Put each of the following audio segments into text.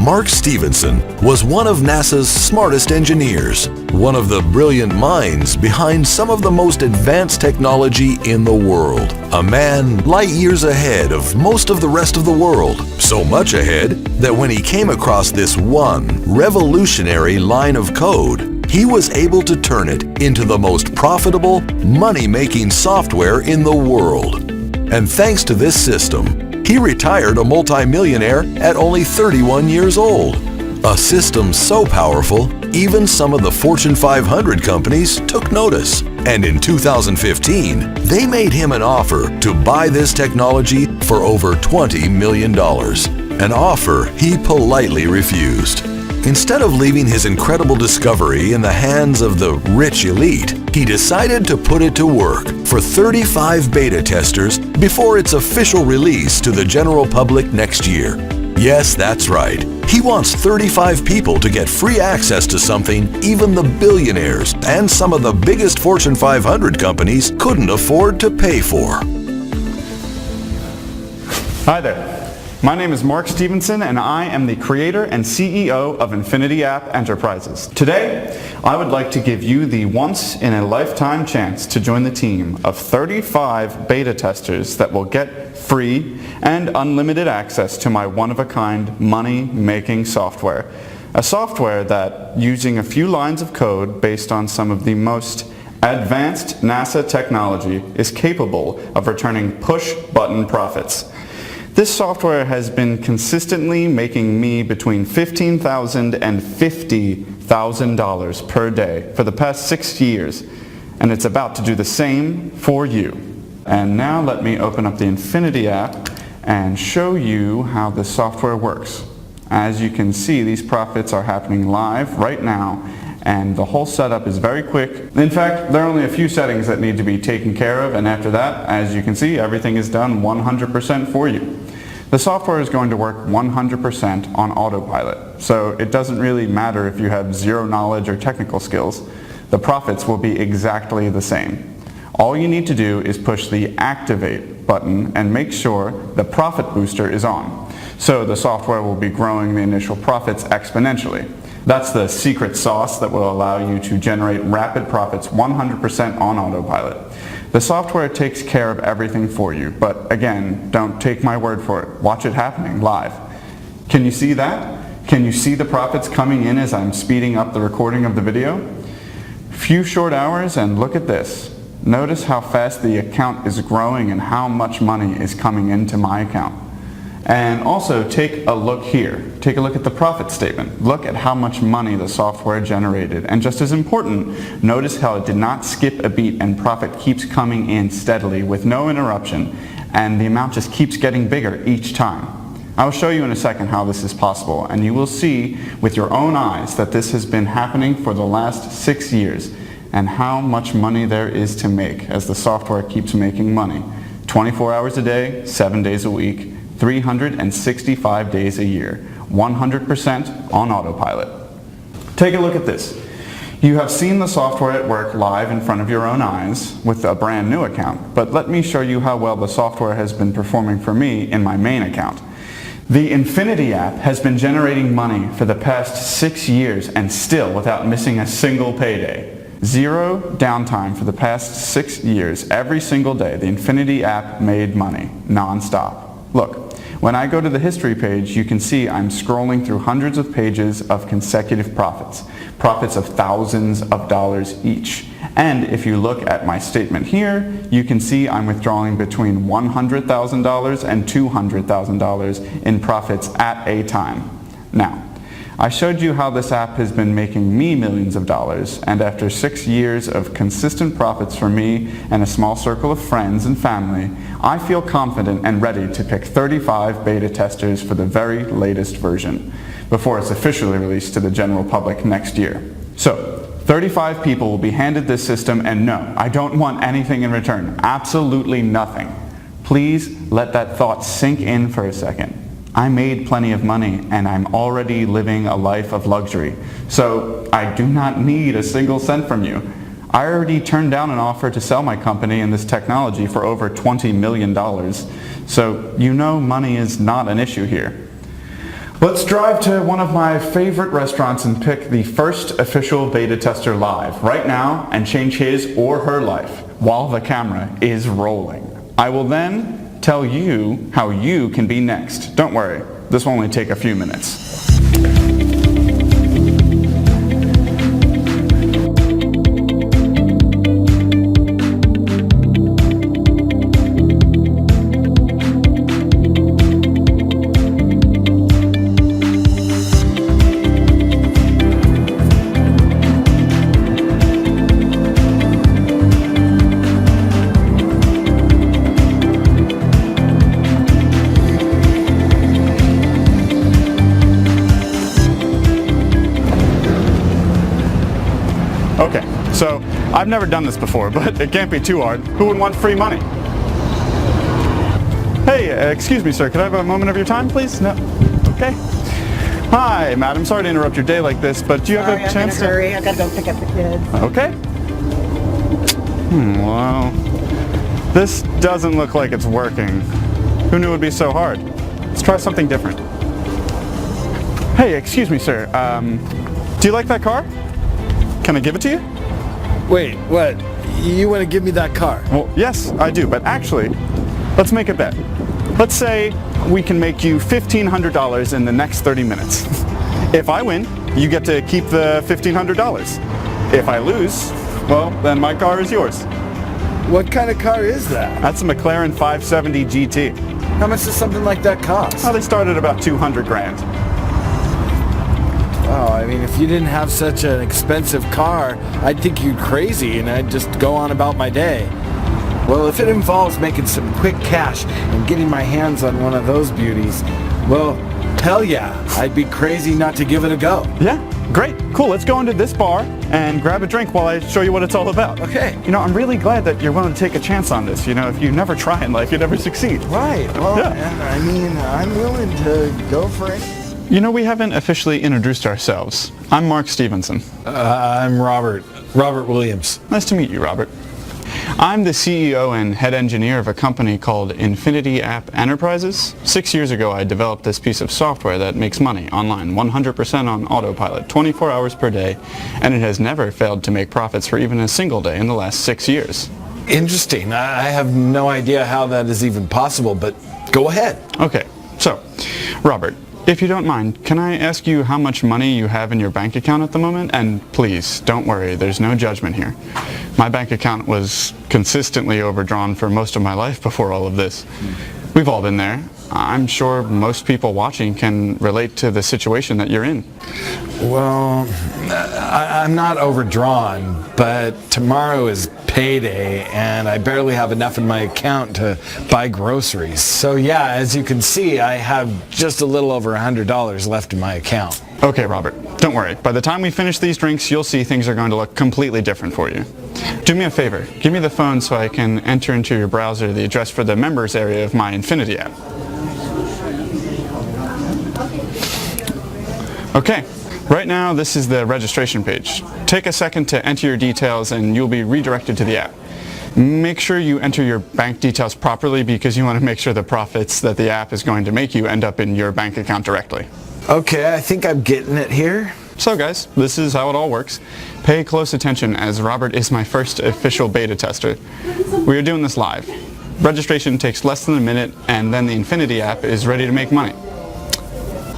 Mark Stevenson was one of NASA's smartest engineers, one of the brilliant minds behind some of the most advanced technology in the world. A man light years ahead of most of the rest of the world, so much ahead that when he came across this one revolutionary line of code, he was able to turn it into the most profitable, money-making software in the world. And thanks to this system, he retired a multimillionaire at only 31 years old. A system so powerful, even some of the Fortune 500 companies took notice. And in 2015, they made him an offer to buy this technology for over $20 million. An offer he politely refused. Instead of leaving his incredible discovery in the hands of the rich elite, he decided to put it to work for 35 beta testers before its official release to the general public next year. Yes, that's right. He wants 35 people to get free access to something even the billionaires and some of the biggest Fortune 500 companies couldn't afford to pay for. Hi there. My name is Mark Stevenson and I am the creator and CEO of Infinity App Enterprises. Today, I would like to give you the once-in-a-lifetime chance to join the team of 35 beta testers that will get free and unlimited access to my one-of-a-kind money-making software. A software that, using a few lines of code based on some of the most advanced NASA technology, is capable of returning push-button profits. This software has been consistently making me between $15,000 and $50,000 per day for the past 6 years, and it's about to do the same for you. And now let me open up the Infinity app and show you how this software works. As you can see, these profits are happening live right now, and the whole setup is very quick. In fact, there are only a few settings that need to be taken care of, and after that, as you can see, everything is done 100% for you. The software is going to work 100% on autopilot, so it doesn't really matter if you have zero knowledge or technical skills. The profits will be exactly the same. All you need to do is push the activate button and make sure the profit booster is on. So the software will be growing the initial profits exponentially. That's the secret sauce that will allow you to generate rapid profits 100% on autopilot. The software takes care of everything for you, but again, don't take my word for it. Watch it happening live. Can you see that? Can you see the profits coming in as I'm speeding up the recording of the video? Few short hours and look at this. Notice how fast the account is growing and how much money is coming into my account. And also take a look here. Take a look at the profit statement. Look at how much money the software generated. And just as important, notice how it did not skip a beat and profit keeps coming in steadily with no interruption, and the amount just keeps getting bigger each time. I will show you in a second how this is possible, and you will see with your own eyes that this has been happening for the last 6 years and how much money there is to make as the software keeps making money. 24 hours a day, 7 days a week, 365 days a year, 100% on autopilot. Take a look at this. You have seen the software at work live in front of your own eyes with a brand new account, but let me show you how well the software has been performing for me in my main account. The Infinity app has been generating money for the past 6 years and still without missing a single payday. Zero downtime for the past 6 years. Every single day, the Infinity app made money, non-stop. Look, when I go to the history page, you can see I'm scrolling through hundreds of pages of consecutive profits. Profits of thousands of dollars each. And if you look at my statement here, you can see I'm withdrawing between $100,000 and $200,000 in profits at a time. Now, I showed you how this app has been making me millions of dollars, and after 6 years of consistent profits for me and a small circle of friends and family, I feel confident and ready to pick 35 beta testers for the very latest version before it's officially released to the general public next year. So, 35 people will be handed this system, and no, I don't want anything in return. Absolutely nothing. Please let that thought sink in for a second. I made plenty of money and I'm already living a life of luxury. So I do not need a single cent from you. I already turned down an offer to sell my company and this technology for over $20 million. So you know money is not an issue here. Let's drive to one of my favorite restaurants and pick the first official beta tester live right now and change his or her life while the camera is rolling. I will then tell you how you can be next. Don't worry, this will only take a few minutes. Okay, so I've never done this before, but it can't be too hard. Who would want free money? Hey, excuse me, sir. Could I have a moment of your time, please? No? Okay. Hi, madam. Sorry to interrupt your day like this, but do you have a chance to... Hurry. I gotta go pick up the kids. Okay. Well, this doesn't look like it's working. Who knew it would be so hard? Let's try something different. Hey, excuse me, sir. Do you like that car? Can I give it to you? Wait, what? You want to give me that car? Well, yes, I do, but actually, let's make a bet. Let's say we can make you $1,500 in the next 30 minutes. If I win, you get to keep the $1,500. If I lose, well, then my car is yours. What kind of car is that? That's a McLaren 570 GT. How much does something like that cost? Oh, they start at about 200 grand. Oh, I mean, if you didn't have such an expensive car, I'd think you're crazy and I'd just go on about my day. Well, if it involves making some quick cash and getting my hands on one of those beauties, well, hell yeah, I'd be crazy not to give it a go. Yeah, great, cool. Let's go into this bar and grab a drink while I show you what it's all about. Okay. You know, I'm really glad that you're willing to take a chance on this. You know, if you never try in life, you never succeed. Right, well, Yeah. I mean, I'm willing to go for it. You know, we haven't officially introduced ourselves. I'm Mark Stevenson. I'm Robert Williams. Nice to meet you, Robert. I'm the CEO and head engineer of a company called Infinity App Enterprises. 6 years ago, I developed this piece of software that makes money online, 100% on autopilot, 24 hours per day, and it has never failed to make profits for even a single day in the last 6 years. Interesting. I have no idea how that is even possible, but go ahead. Okay, so, Robert, if you don't mind, can I ask you how much money you have in your bank account at the moment? And please, don't worry, there's no judgment here. My bank account was consistently overdrawn for most of my life before all of this. We've all been there. I'm sure most people watching can relate to the situation that you're in. Well, I'm not overdrawn, but tomorrow is payday and I barely have enough in my account to buy groceries. So yeah, as you can see, I have just a little over $100 left in my account. Okay, Robert, don't worry. By the time we finish these drinks, you'll see things are going to look completely different for you. Do me a favor, give me the phone so I can enter into your browser the address for the members area of my Infinity app. Okay, right now this is the registration page. Take a second to enter your details and you'll be redirected to the app. Make sure you enter your bank details properly because you want to make sure the profits that the app is going to make you end up in your bank account directly. Okay, I think I'm getting it here. So guys, this is how it all works. Pay close attention as Robert is my first official beta tester. We are doing this live. Registration takes less than a minute and then the Infinity app is ready to make money.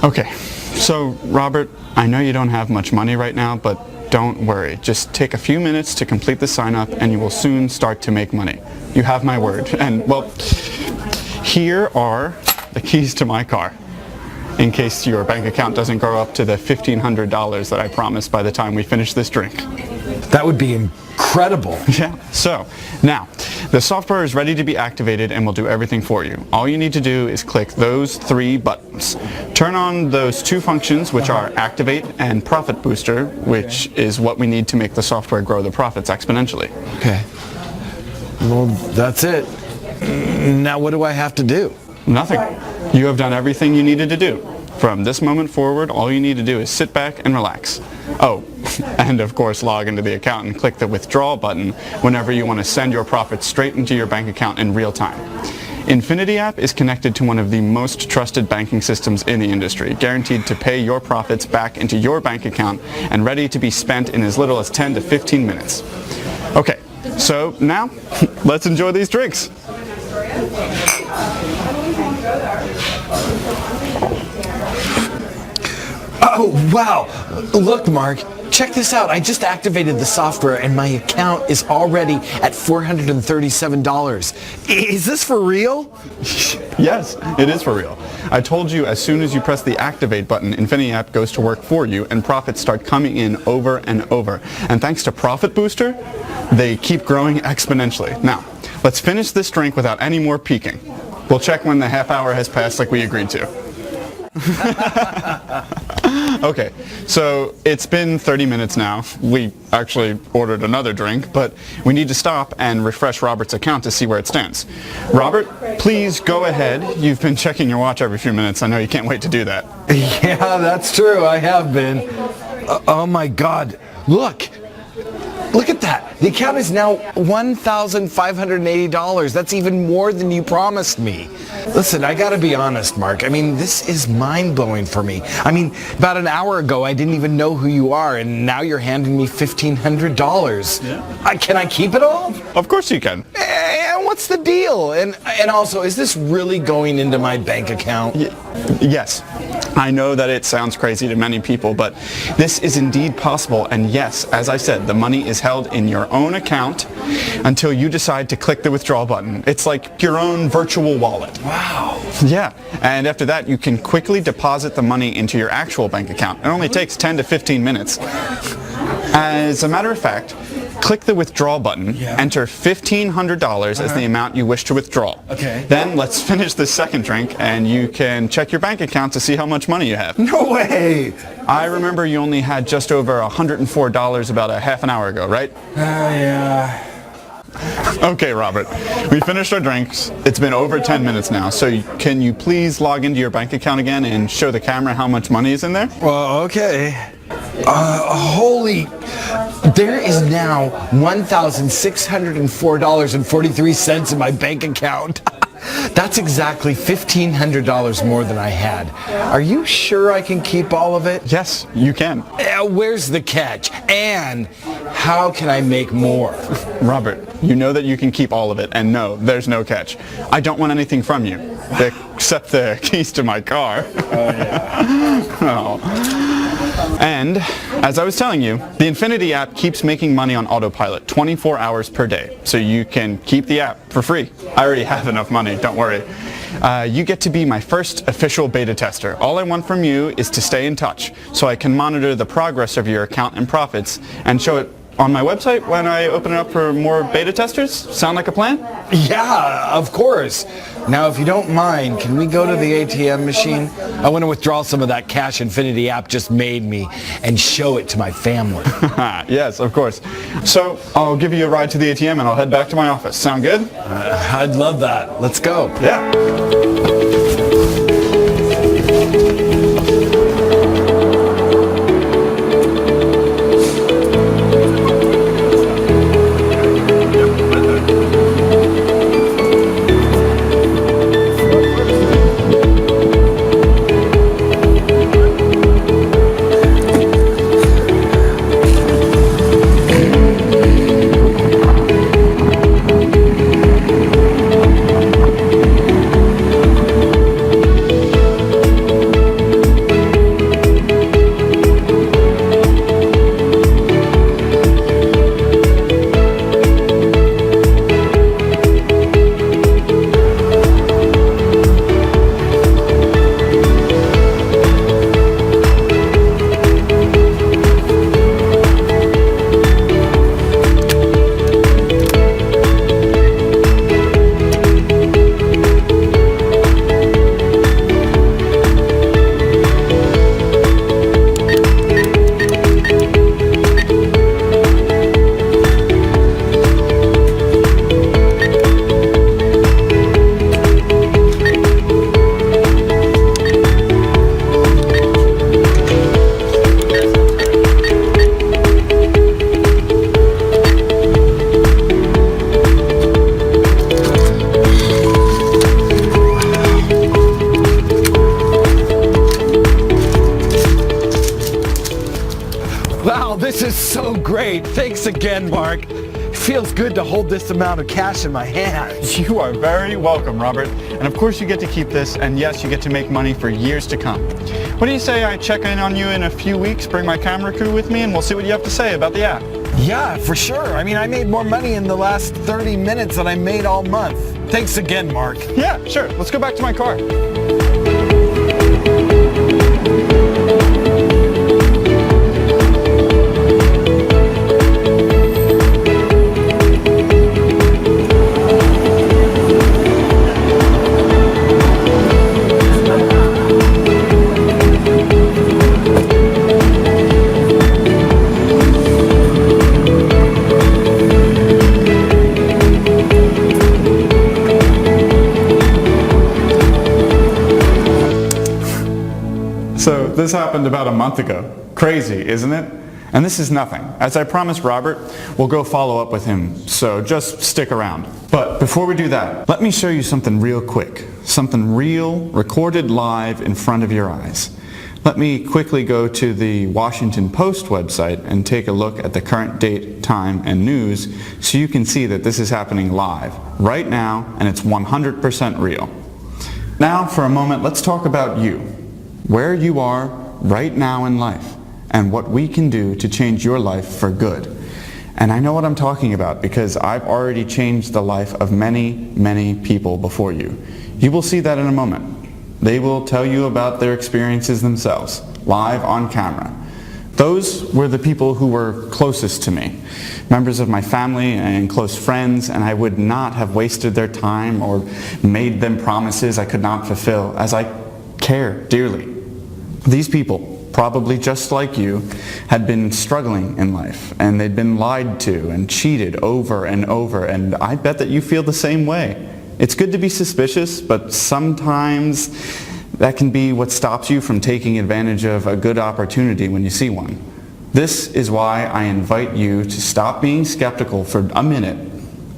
Okay, so Robert, I know you don't have much money right now, but don't worry. Just take a few minutes to complete the sign up and you will soon start to make money. You have my word. And well, here are the keys to my car, in case your bank account doesn't grow up to the $1,500 that I promised by the time we finish this drink. That would be incredible. Yeah, so now the software is ready to be activated and will do everything for you. All you need to do is click those 3 buttons. Turn on those 2 functions, which are Activate and Profit Booster, which is what we need to make the software grow the profits exponentially. Okay. Well, that's it. Now what do I have to do? Nothing. You have done everything you needed to do. From this moment forward, all you need to do is sit back and relax. Oh, and of course log into the account and click the withdraw button whenever you want to send your profits straight into your bank account in real time. Infinity app is connected to one of the most trusted banking systems in the industry, guaranteed to pay your profits back into your bank account and ready to be spent in as little as 10 to 15 minutes. Okay, so now let's enjoy these drinks. Oh, wow. Look, Mark. Check this out. I just activated the software and my account is already at $437. Is this for real? Yes, it is for real. I told you as soon as you press the activate button, Infinity app goes to work for you and profits start coming in over and over. And thanks to Profit Booster, they keep growing exponentially. Now, let's finish this drink without any more peeking. We'll check when the half hour has passed like we agreed to. Okay, so it's been 30 minutes now. We actually ordered another drink, but we need to stop and refresh Robert's account to see where it stands. Robert, please go ahead. You've been checking your watch every few minutes. I know you can't wait to do that. Yeah, that's true. I have been. Oh my God. Look at that. The account is now $1,580. That's even more than you promised me. Listen, I gotta be honest, Mark. I mean, this is mind-blowing for me. I mean, about an hour ago, I didn't even know who you are, and now you're handing me $1,500. Yeah. Can I keep it all? Of course you can. And what's the deal? And also, is this really going into my bank account? Yes. I know that it sounds crazy to many people, but this is indeed possible. And yes, as I said, the money is held in your own account until you decide to click the withdrawal button. It's like your own virtual wallet. Wow. Yeah. And after that, you can quickly deposit the money into your actual bank account. It only takes 10 to 15 minutes. As a matter of fact, click the withdrawal button, enter $1,500 as the amount you wish to withdraw. Okay. Then let's finish this second drink and you can check your bank account to see how much money you have. No way. I remember you only had just over $104 about a half an hour ago, right? Yeah. Okay, Robert. We finished our drinks. It's been over 10 minutes now, so can you please log into your bank account again and show the camera how much money is in there? Well, okay. There is now $1,604.43 in my bank account. That's exactly $1,500 more than I had. Are you sure I can keep all of it? Yes, you can. Where's the catch? And how can I make more? Robert, you know that you can keep all of it, and no, there's no catch. I don't want anything from you, except the keys to my car. Oh, yeah. Oh. And, as I was telling you, the Infinity app keeps making money on autopilot 24 hours per day, so you can keep the app for free. I already have enough money, don't worry. You get to be my first official beta tester. All I want from you is to stay in touch, so I can monitor the progress of your account and profits, and show it on my website when I open it up for more beta testers. Sound like a plan? Yeah, of course. Now, if you don't mind, can we go to the ATM machine? I want to withdraw some of that cash Infinity app just made me and show it to my family. Yes, of course. So I'll give you a ride to the ATM and I'll head back to my office. Sound good? I'd love that. Let's go. Yeah. This is so great. Thanks again, Mark. It feels good to hold this amount of cash in my hands. You are very welcome, Robert. And of course you get to keep this, and yes, you get to make money for years to come. What do you say I check in on you in a few weeks, bring my camera crew with me, and we'll see what you have to say about the app? Yeah, for sure. I mean, I made more money in the last 30 minutes than I made all month. Thanks again, Mark. Yeah, sure. Let's go back to my car. So this happened about a month ago. Crazy, isn't it? And this is nothing. As I promised Robert, we'll go follow up with him, so just stick around. But before we do that, let me show you something real quick. Something real, recorded live in front of your eyes. Let me quickly go to the Washington Post website and take a look at the current date, time, and news so you can see that this is happening live, right now, and it's 100% real. Now, for a moment, let's talk about you. Where you are right now in life and what we can do to change your life for good. And I know what I'm talking about because I've already changed the life of many, many people before you. You will see that in a moment. They will tell you about their experiences themselves, live on camera. Those were the people who were closest to me, members of my family and close friends, and I would not have wasted their time or made them promises I could not fulfill, as I care dearly. These people, probably just like you, had been struggling in life, and they'd been lied to and cheated over and over, and I bet that you feel the same way. It's good to be suspicious, but sometimes that can be what stops you from taking advantage of a good opportunity when you see one. This is why I invite you to stop being skeptical for a minute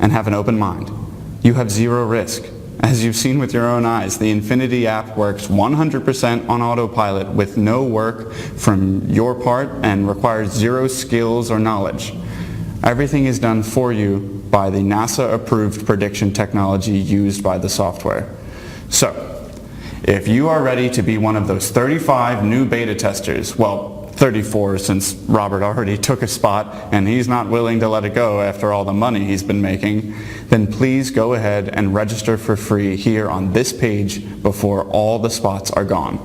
and have an open mind. You have zero risk. As you've seen with your own eyes, the Infinity app works 100% on autopilot with no work from your part and requires zero skills or knowledge. Everything is done for you by the NASA-approved prediction technology used by the software. So, if you are ready to be one of those 35 new beta testers, well, 34 since Robert already took a spot and he's not willing to let it go after all the money he's been making, then please go ahead and register for free here on this page before all the spots are gone.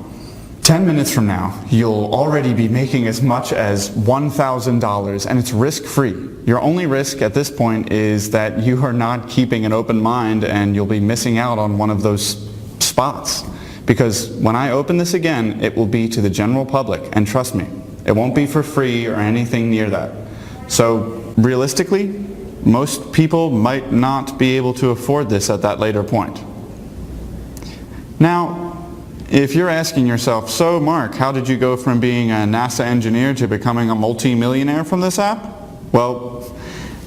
10 minutes from now, you'll already be making as much as $1,000 and it's risk-free. Your only risk at this point is that you are not keeping an open mind and you'll be missing out on one of those spots. Because when I open this again, it will be to the general public, and trust me, it won't be for free or anything near that. So realistically, most people might not be able to afford this at that later point. Now, if you're asking yourself, so Mark, how did you go from being a NASA engineer to becoming a multi-millionaire from this app? Well,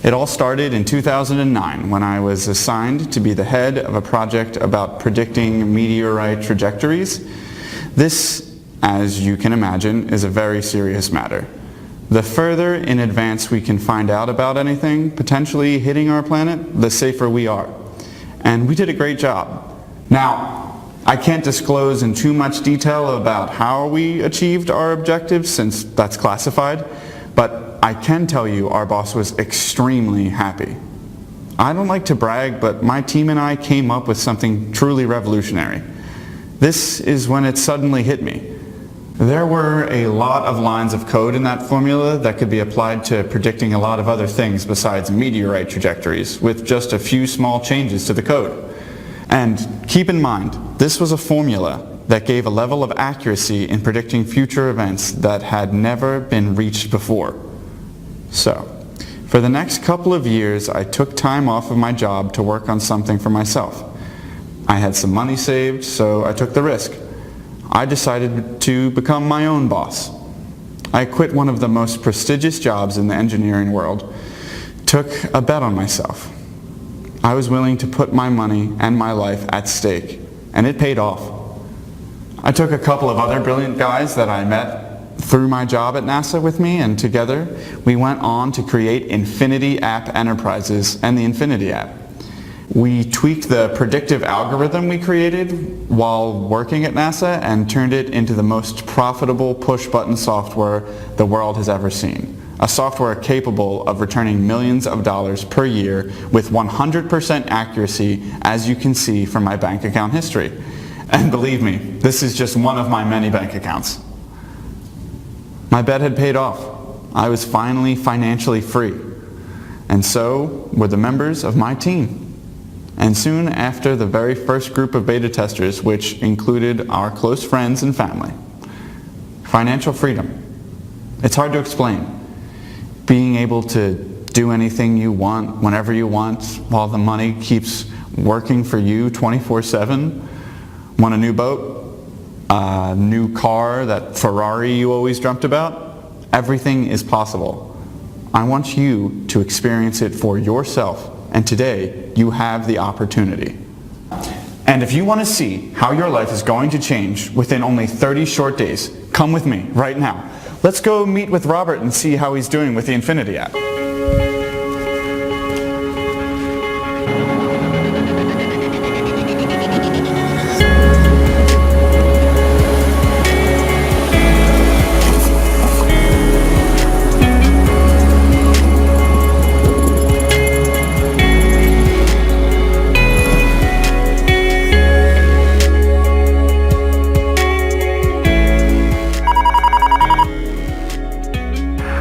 it all started in 2009 when I was assigned to be the head of a project about predicting meteorite trajectories. This, as you can imagine, is a very serious matter. The further in advance we can find out about anything potentially hitting our planet, the safer we are. And we did a great job. Now, I can't disclose in too much detail about how we achieved our objectives since that's classified, but I can tell you our boss was extremely happy. I don't like to brag, but my team and I came up with something truly revolutionary. This is when it suddenly hit me. There were a lot of lines of code in that formula that could be applied to predicting a lot of other things besides meteorite trajectories, with just a few small changes to the code. And keep in mind, this was a formula that gave a level of accuracy in predicting future events that had never been reached before. So, for the next couple of years, I took time off of my job to work on something for myself. I had some money saved, so I took the risk. I decided to become my own boss. I quit one of the most prestigious jobs in the engineering world, took a bet on myself. I was willing to put my money and my life at stake, and it paid off. I took a couple of other brilliant guys that I met through my job at NASA with me, and together we went on to create Infinity App Enterprises and the Infinity app. We tweaked the predictive algorithm we created while working at NASA and turned it into the most profitable push-button software the world has ever seen. A software capable of returning millions of dollars per year with 100% accuracy, as you can see from my bank account history. And believe me, this is just one of my many bank accounts. My bet had paid off. I was finally financially free. And so were the members of my team. And soon after, the very first group of beta testers, which included our close friends and family. Financial freedom. It's hard to explain. Being able to do anything you want, whenever you want, while the money keeps working for you 24/7. Want a new boat? A new car, that Ferrari you always dreamt about? Everything is possible. I want you to experience it for yourself, and today you have the opportunity. And if you want to see how your life is going to change within only 30 short days, come with me right now. Let's go meet with Robert and see how he's doing with the Infinity app.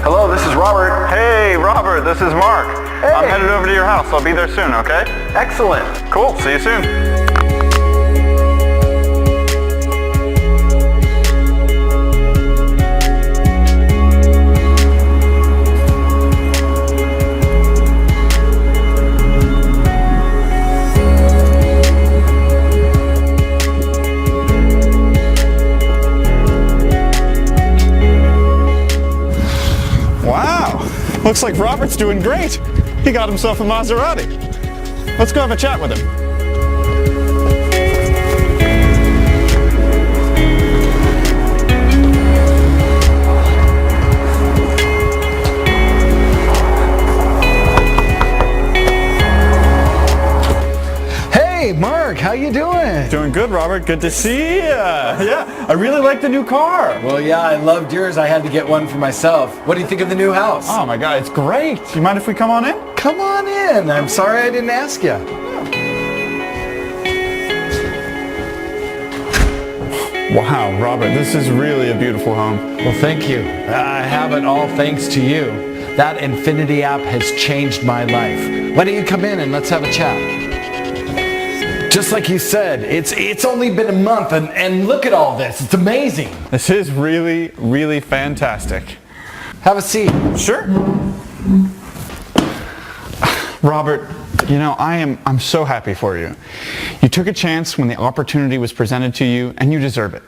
Hello, this is Robert. Hey, Robert, this is Mark. Hey. I'm headed over to your house. I'll be there soon, okay? Excellent. Cool, see you soon. Wow, looks like Robert's doing great. He got himself a Maserati. Let's go have a chat with him. Hey, Mark, how you doing? Doing good, Robert. Good to see you. Yeah, I really like the new car. Well, yeah, I loved yours. I had to get one for myself. What do you think of the new house? Oh my God, it's great. You mind if we come on in? Come on in. I'm sorry I didn't ask you. Wow, Robert, this is really a beautiful home. Well, thank you. I have it all thanks to you. That Infinity app has changed my life. Why don't you come in and let's have a chat? Just like you said, it's only been a month and look at all this. It's amazing. This is really, really fantastic. Have a seat. Sure. Robert, you know, I'm so happy for you. You took a chance when the opportunity was presented to you, and you deserve it.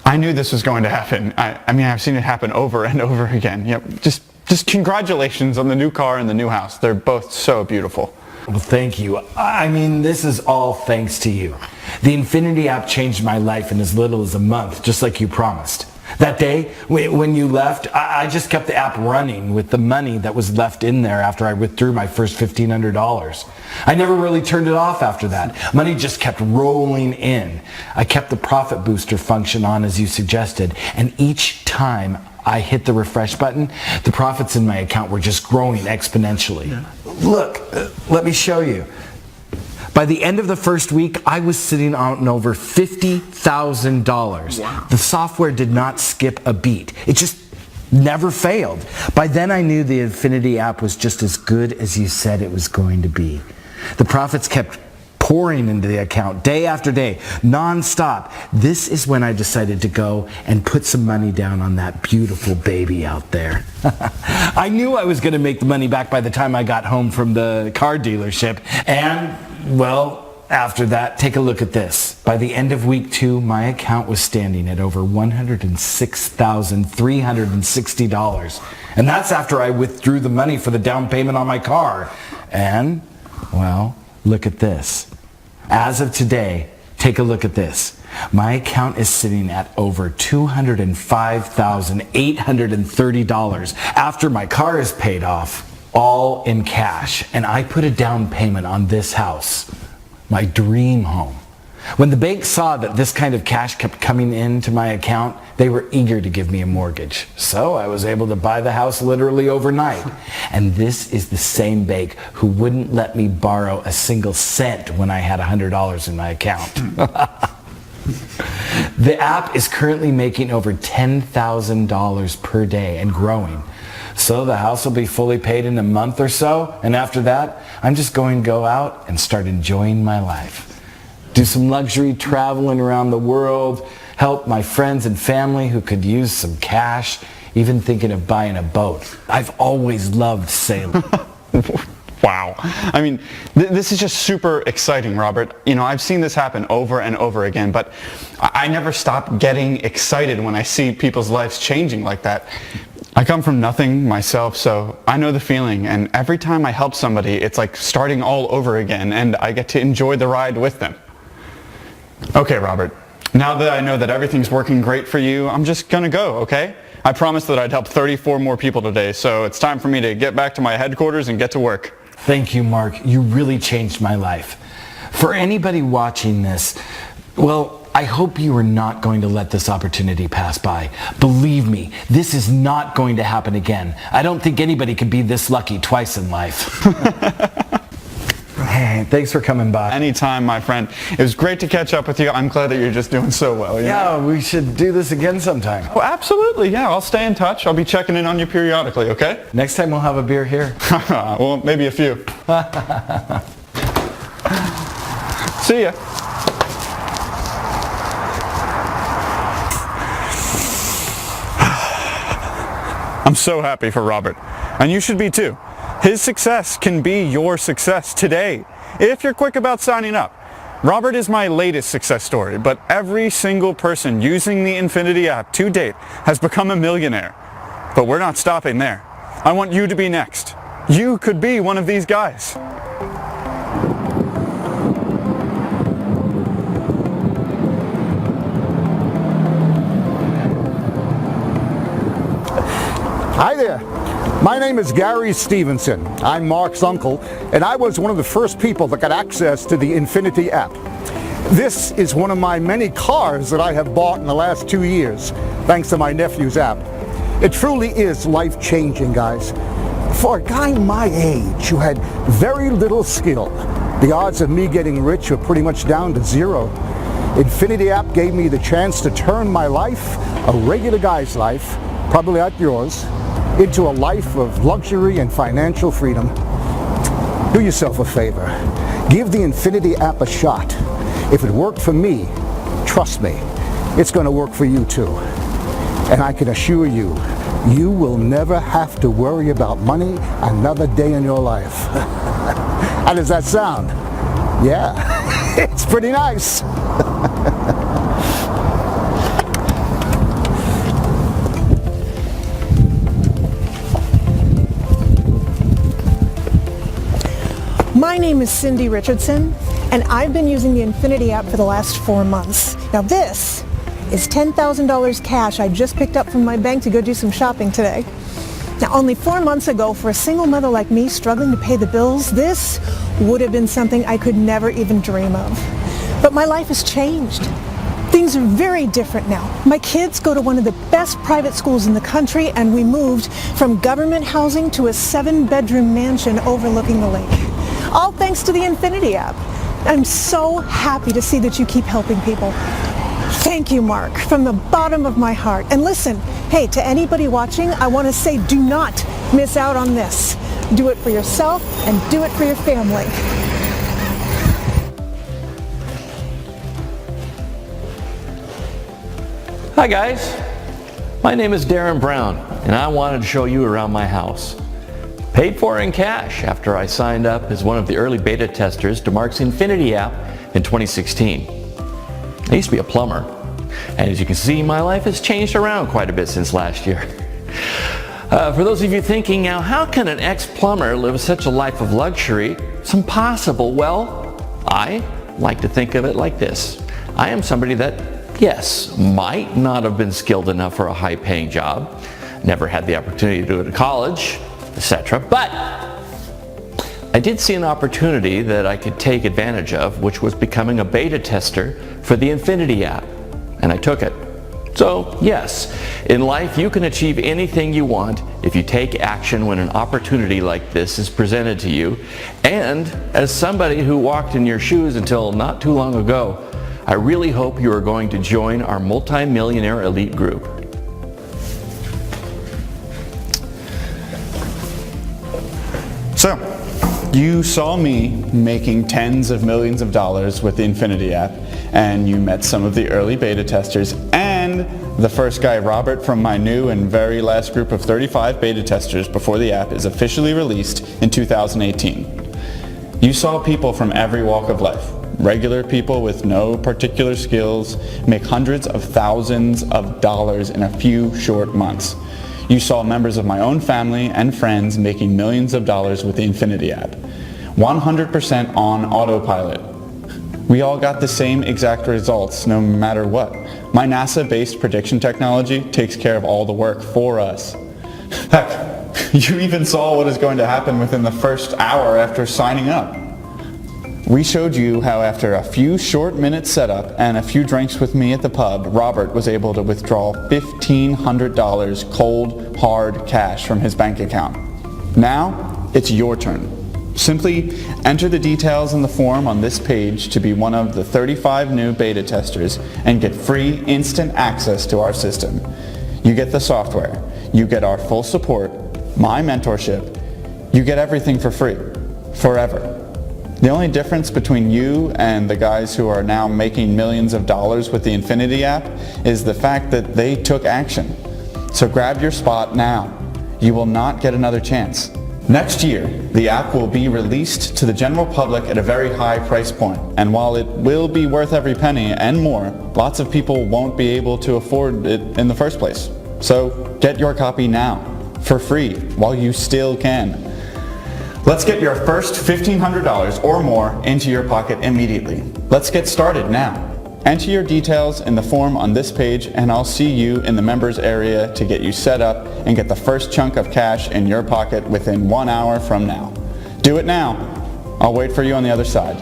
I knew this was going to happen. I mean, I've seen it happen over and over again. You know, just congratulations on the new car and the new house. They're both so beautiful. Well, thank you. I mean, this is all thanks to you. The Infinity app changed my life in as little as a month, just like you promised. That day, when you left, I just kept the app running with the money that was left in there after I withdrew my first $1,500. I never really turned it off after that. Money just kept rolling in. I kept the profit booster function on as you suggested, and each time I hit the refresh button, the profits in my account were just growing exponentially. Yeah. Look, let me show you. By the end of the first week, I was sitting on over $50,000. Wow. The software did not skip a beat. It just never failed. By then I knew the Infinity app was just as good as you said it was going to be. The profits kept pouring into the account day after day, non-stop. This is when I decided to go and put some money down on that beautiful baby out there. I knew I was going to make the money back by the time I got home from the car dealership. And, well, after that, take a look at this. By the end of week 2, my account was standing at over $106,360. And that's after I withdrew the money for the down payment on my car. And, well, look at this. As of today, take a look at this. My account is sitting at over $205,830 after my car is paid off, all in cash. And I put a down payment on this house, my dream home. When the bank saw that this kind of cash kept coming into my account, they were eager to give me a mortgage. So I was able to buy the house literally overnight. And this is the same bank who wouldn't let me borrow a single cent when I had $100 in my account. The app is currently making over $10,000 per day and growing. So the house will be fully paid in a month or so. And after that, I'm just going to go out and start enjoying my life. Do some luxury traveling around the world, help my friends and family who could use some cash, even thinking of buying a boat. I've always loved sailing. Wow. I mean, this is just super exciting, Robert. You know, I've seen this happen over and over again, but I never stop getting excited when I see people's lives changing like that. I come from nothing myself, so I know the feeling, and every time I help somebody, it's like starting all over again, and I get to enjoy the ride with them. Okay, Robert, now that I know that everything's working great for you, I'm just gonna go, okay? I promised that I'd help 34 more people today, so it's time for me to get back to my headquarters and get to work. Thank you, Mark. You really changed my life. For anybody watching this, well, I hope you are not going to let this opportunity pass by. Believe me, this is not going to happen again. I don't think anybody could be this lucky twice in life. Hey, thanks for coming by. Anytime, my friend. It was great to catch up with you. I'm glad that you're just doing so well. Yeah, we should do this again sometime. Oh, absolutely, yeah. I'll stay in touch. I'll be checking in on you periodically, okay? Next time we'll have a beer here. Well, maybe a few. See ya. I'm so happy for Robert, and you should be too. His success can be your success today, if you're quick about signing up. Robert is my latest success story, but every single person using the Infinity app to date has become a millionaire. But we're not stopping there. I want you to be next. You could be one of these guys. Hi there. My name is Gary Stevenson. I'm Mark's uncle, and I was one of the first people that got access to the Infinity app. This is one of my many cars that I have bought in the last 2 years, thanks to my nephew's app. It truly is life-changing, guys. For a guy my age who had very little skill, the odds of me getting rich were pretty much down to zero. Infinity app gave me the chance to turn my life, a regular guy's life, probably like yours, into a life of luxury and financial freedom. Do yourself a favor. Give the Infinity app a shot. If it worked for me, trust me, it's going to work for you too. And I can assure you, you will never have to worry about money another day in your life. How does that sound? Yeah, it's pretty nice. My name is Cindy Richardson, and I've been using the Infinity app for the last 4 months. Now this is $10,000 cash I just picked up from my bank to go do some shopping today. Now only 4 months ago, for a single mother like me struggling to pay the bills, this would have been something I could never even dream of. But my life has changed. Things are very different now. My kids go to one of the best private schools in the country, and we moved from government housing to a 7-bedroom mansion overlooking the lake. All thanks to the Infinity app. I'm so happy to see that you keep helping people. Thank you, Mark, from the bottom of my heart. And listen, hey, to anybody watching, I want to say do not miss out on this. Do it for yourself and do it for your family. Hi guys, my name is Darren Brown, and I wanted to show you around my house. Paid for in cash after I signed up as one of the early beta testers to Mark's Infinity app in 2016. I used to be a plumber, and as you can see, my life has changed around quite a bit since last year. For those of you thinking, now how can an ex-plumber live such a life of luxury? It's impossible. Well, I like to think of it like this. I am somebody that, yes, might not have been skilled enough for a high-paying job, never had the opportunity to do it at college, etc. But I did see an opportunity that I could take advantage of, which was becoming a beta tester for the Infinity app, and I took it. So yes, in life you can achieve anything you want if you take action when an opportunity like this is presented to you. And as somebody who walked in your shoes until not too long ago, I really hope you are going to join our multi-millionaire elite group. So, you saw me making tens of millions of dollars with the Infinity app, and you met some of the early beta testers and the first guy, Robert, from my new and very last group of 35 beta testers before the app is officially released in 2018. You saw people from every walk of life, regular people with no particular skills, make hundreds of thousands of dollars in a few short months. You saw members of my own family and friends making millions of dollars with the Infinity app. 100% on autopilot. We all got the same exact results no matter what. My NASA-based prediction technology takes care of all the work for us. Heck, you even saw what is going to happen within the first hour after signing up. We showed you how after a few short minutes setup and a few drinks with me at the pub, Robert was able to withdraw $1,500 cold, hard cash from his bank account. Now, it's your turn. Simply enter the details in the form on this page to be one of the 35 new beta testers and get free instant access to our system. You get the software, you get our full support, my mentorship, you get everything for free, forever. The only difference between you and the guys who are now making millions of dollars with the Infinity app is the fact that they took action. So grab your spot now. You will not get another chance. Next year, the app will be released to the general public at a very high price point, and while it will be worth every penny and more, lots of people won't be able to afford it in the first place. So get your copy now, for free, while you still can. Let's get your first $1,500 or more into your pocket immediately. Let's get started now. Enter your details in the form on this page and I'll see you in the members area to get you set up and get the first chunk of cash in your pocket within 1 hour from now. Do it now. I'll wait for you on the other side.